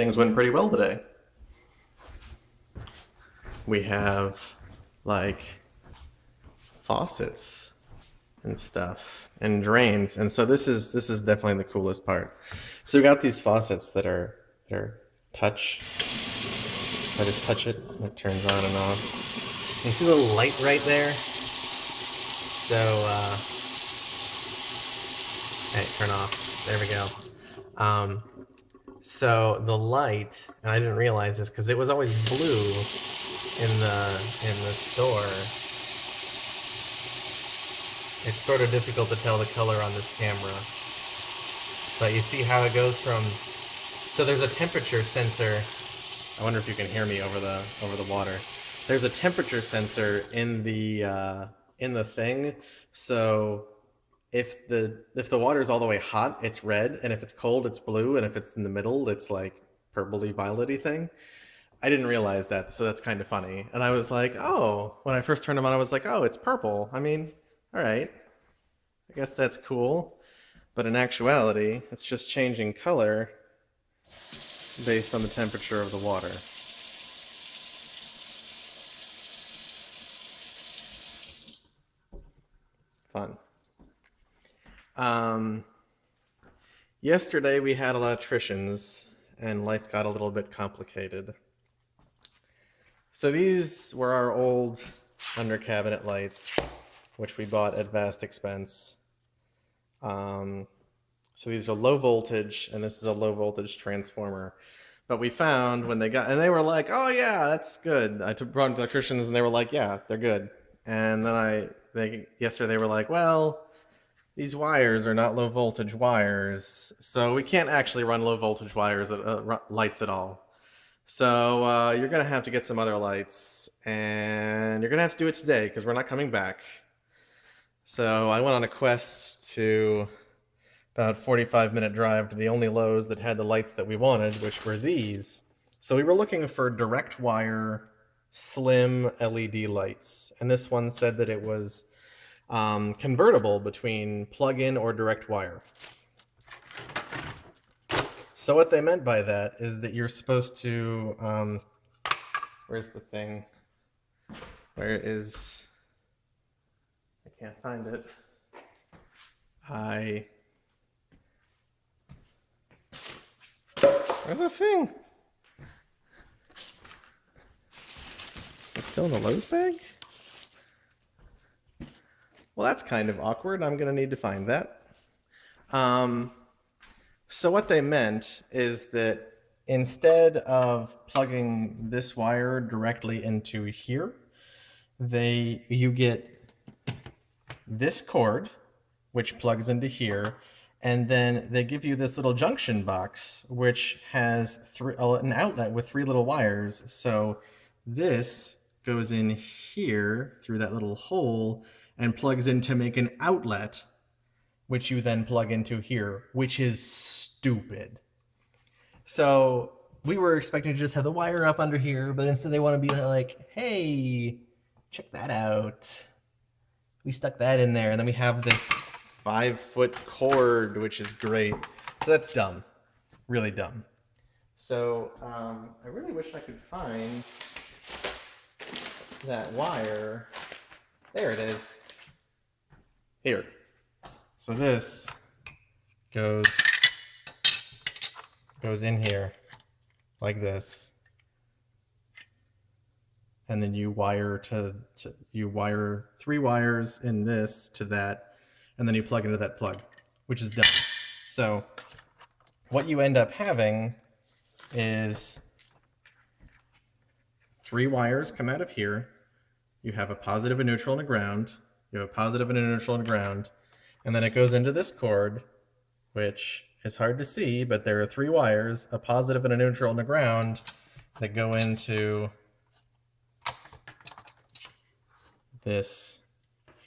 Things went pretty well today. We have like faucets and stuff and drains, and so this is definitely the coolest part. So we got these faucets that are touch. I just touch it and it turns on and off. You see the little light right there? So hey, turn off. There we go. So the light, and I didn't realize this because it was always blue in the store. It's sort of difficult to tell the color on this camera, but you see how it goes from. So there's a temperature sensor. I wonder if you can hear me over the water. There's a temperature sensor in the thing. So if the water is all the way hot, it's red, and if it's cold, it's blue, and if it's in the middle, it's like purpley violet-y thing. I didn't realize that, so that's kind of funny. And I was like, oh, when I first turned them on, I was like, oh, it's purple. I mean, all right, I guess that's cool. But in actuality, it's just changing color based on the temperature of the water. Fun. Yesterday we had electricians and life got a little bit complicated. So these were our old under cabinet lights, which we bought at vast expense. So these are low voltage, and this is a low voltage transformer. But we found when they got, and they were like, oh yeah, that's good. I brought them to electricians and they were like, yeah, they're good. And then yesterday they were like, well, these wires are not low voltage wires, so we can't actually run low voltage wires lights at all. So you're gonna have to get some other lights, and you're gonna have to do it today because we're not coming back. So I went on a quest to about 45-minute drive to the only Lowe's that had the lights that we wanted, which were these. So we were looking for direct wire, slim LED lights, and this one said that it was convertible between plug-in or direct wire. So what they meant by that is that you're supposed to, where's the thing? Where is, I can't find it. Where's this thing? Is it still in the Lowe's bag? Well, that's kind of awkward. I'm going to need to find that. So what they meant is that instead of plugging this wire directly into here, you get this cord, which plugs into here, and then they give you this little junction box, which has an outlet with 3 little wires. So this goes in here through that little hole and plugs in to make an outlet, which you then plug into here, which is stupid. So we were expecting to just have the wire up under here, but instead they want to be like, hey, check that out. We stuck that in there, and then we have this 5-foot cord, which is great. So that's dumb, really dumb. So I really wish I could find that wire. There it is. Here. So this goes in here like this, and then you wire you wire 3 wires in this to that, and then you plug into that plug, which is dumb. So what you end up having is 3 wires come out of here. You have a positive, a neutral, and a ground. You have a positive and a neutral and a ground. And then it goes into this cord, which is hard to see, but there are 3 wires, a positive and a neutral and a ground, that go into this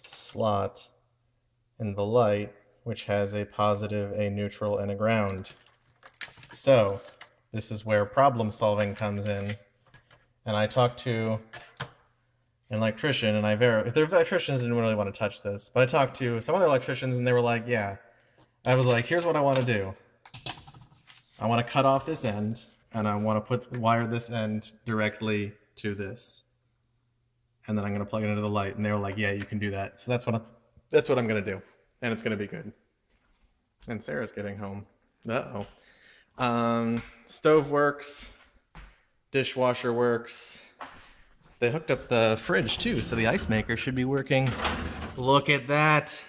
slot in the light, which has a positive, a neutral, and a ground. So this is where problem solving comes in. And I talked to an electrician, and the electricians didn't really want to touch this, but I talked to some other electricians, and they were like, yeah. I was like, here's what I want to do. I want to cut off this end, and I want to wire this end directly to this. And then I'm going to plug it into the light. And they were like, yeah, you can do that. So that's what I'm going to do. And it's going to be good. And Sarah's getting home. Uh-oh. Stove works. Dishwasher works. They hooked up the fridge too, so the ice maker should be working. Look at that.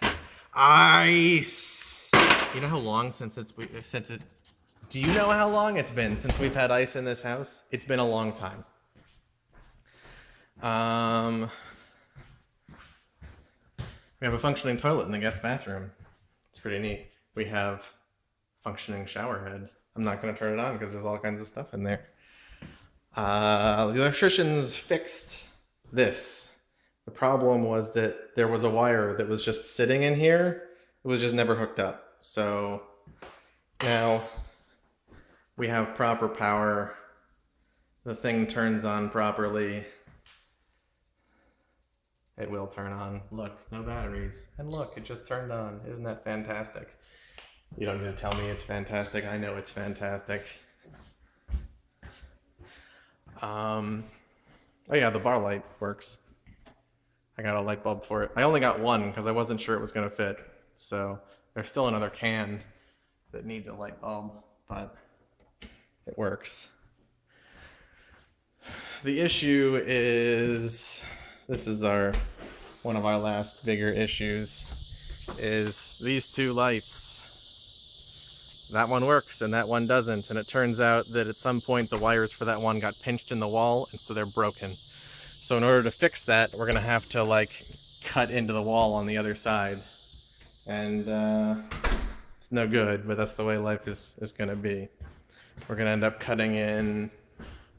Ice. You know how long do you know how long it's been since we've had ice in this house? It's been a long time. We have a functioning toilet in the guest bathroom. It's pretty neat. We have functioning shower head. I'm not going to turn it on because there's all kinds of stuff in there. The electricians fixed this. The problem was that there was a wire that was just sitting in here. It was just never hooked up. So now we have proper power. The thing turns on properly. It will turn on. Look, no batteries. And look, it just turned on. Isn't that fantastic? You don't need to tell me it's fantastic. I know it's fantastic. Oh yeah, the bar light works. I got a light bulb for it. I only got one because I wasn't sure it was going to fit. So there's still another can that needs a light bulb, but it works. The issue is, this is one of our last bigger issues, is these two lights. That one works and that one doesn't, and it turns out that at some point the wires for that one got pinched in the wall, and so they're broken. So in order to fix that, we're gonna have to like cut into the wall on the other side, and it's no good, but that's the way life is gonna be. We're gonna end up cutting in,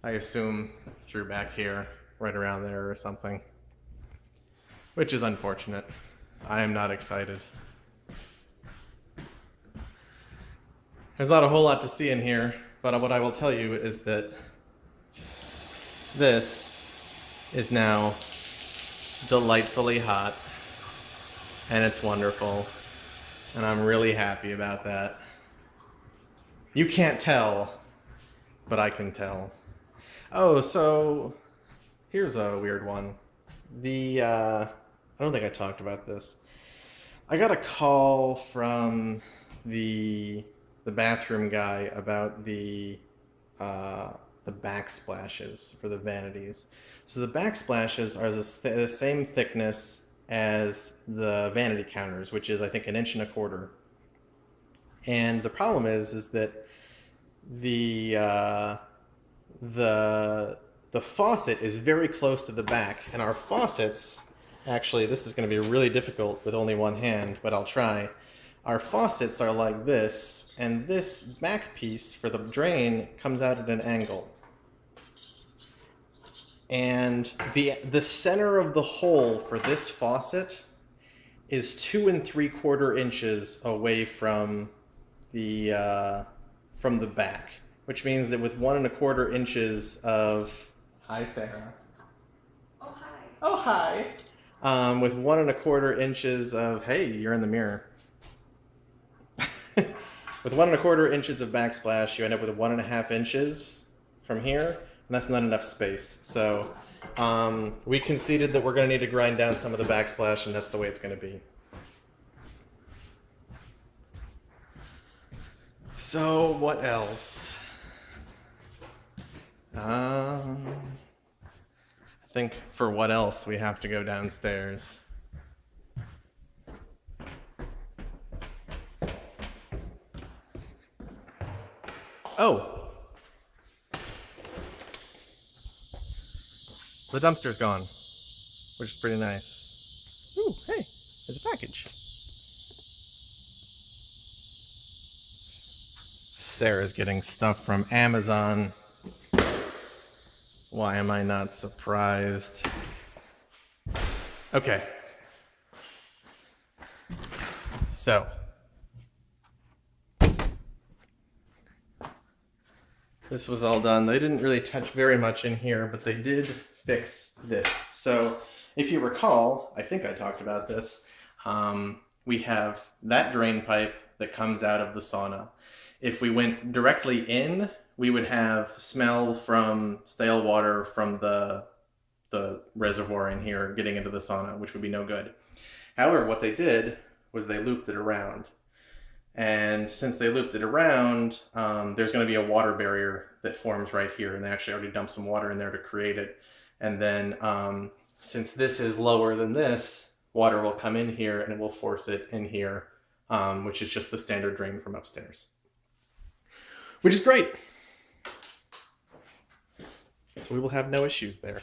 I assume, through back here, right around there or something, which is unfortunate. I am not excited. There's not a whole lot to see in here, but what I will tell you is that this is now delightfully hot, and it's wonderful, and I'm really happy about that. You can't tell, but I can tell. Oh, so here's a weird one. I don't think I talked about this. I got a call from the bathroom guy about the backsplashes for the vanities. So the backsplashes are the same thickness as the vanity counters, which is I think 1.25 inches. And the problem is that the faucet is very close to the back, and our faucets, actually this is going to be really difficult with only one hand, but I'll try. Our faucets are like this, and this back piece for the drain comes out at an angle. And the center of the hole for this faucet is 2 3/4 inches away from the back, which means that with 1 1/4 inches of, hi Sarah. Oh hi. Oh hi. With 1 1/4 inches of, hey, you're in the mirror. With 1 1/4 inches of backsplash, you end up with 1.5 inches from here, and that's not enough space. So we conceded that we're going to need to grind down some of the backsplash, and that's the way it's going to be. So what else? I think for what else we have to go downstairs. Oh! The dumpster's gone, which is pretty nice. Ooh, hey, there's a package. Sarah's getting stuff from Amazon. Why am I not surprised? Okay. So. This was all done. They didn't really touch very much in here, but they did fix this. So if you recall, I think I talked about this, we have that drain pipe that comes out of the sauna. If we went directly in, we would have smell from stale water from the reservoir in here getting into the sauna, which would be no good. However, what they did was they looped it around. And since they looped it around, there's going to be a water barrier that forms right here. And they actually already dumped some water in there to create it. And then since this is lower than this, water will come in here and it will force it in here, which is just the standard drain from upstairs. Which is great. So we will have no issues there.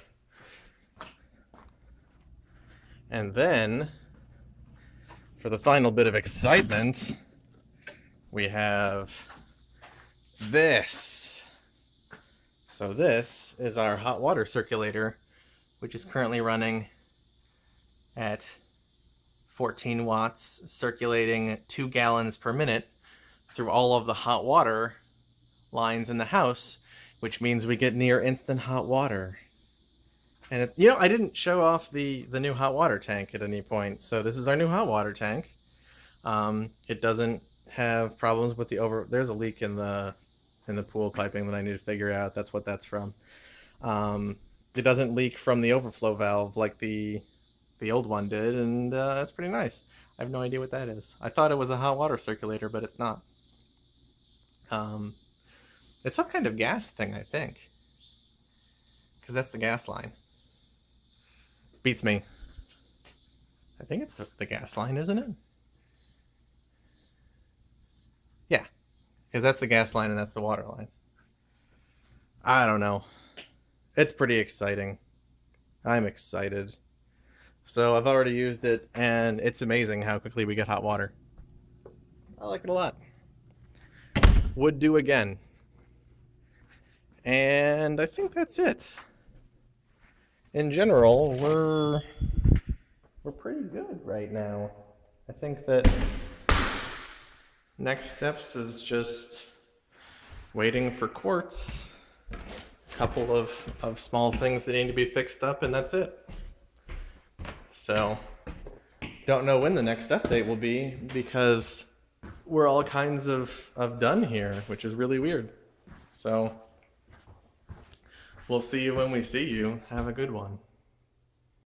And then, for the final bit of excitement, we have this. So this is our hot water circulator, which is currently running at 14 watts, circulating 2 gallons per minute through all of the hot water lines in the house, which means we get near instant hot water. And you know, I didn't show off the new hot water tank at any point. So this is our new hot water tank. It doesn't have problems with there's a leak in the pool piping that I need to figure out. That's what that's from. It doesn't leak from the overflow valve like the old one did, and that's pretty nice. I have no idea what that is. I thought it was a hot water circulator, but it's not. It's some kind of gas thing, I think, because that's the gas line. Beats me. I think it's the gas line, isn't it? Yeah, because that's the gas line and that's the water line. I don't know. It's pretty exciting. I'm excited. So I've already used it, and it's amazing how quickly we get hot water. I like it a lot. Would do again. And I think that's it. In general, we're pretty good right now. I think that next steps is just waiting for quartz, a couple of small things that need to be fixed up, and that's it. So, don't know when the next update will be because we're all kinds of done here, which is really weird. So, we'll see you when we see you. Have a good one.